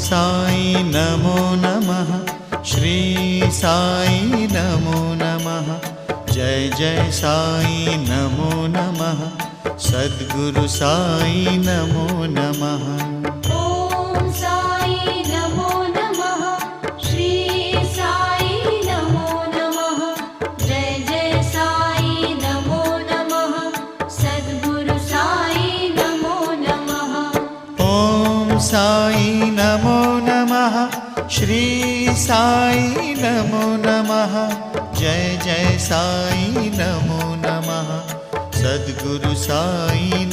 साई नमो नमः। श्री साई नमो नमः। जय जय साई नमो नमः। सद्गुरु साई नमो नमः। ओम साई नमो नमः। श्री साई नमो नमः। जय जय साई नमो नमः। सद्गुरु साई नमो नमः। ओम साई नमो नमः। श्री साई नमो नमः। जय जय साई नमो नमः। सद्गुरु साई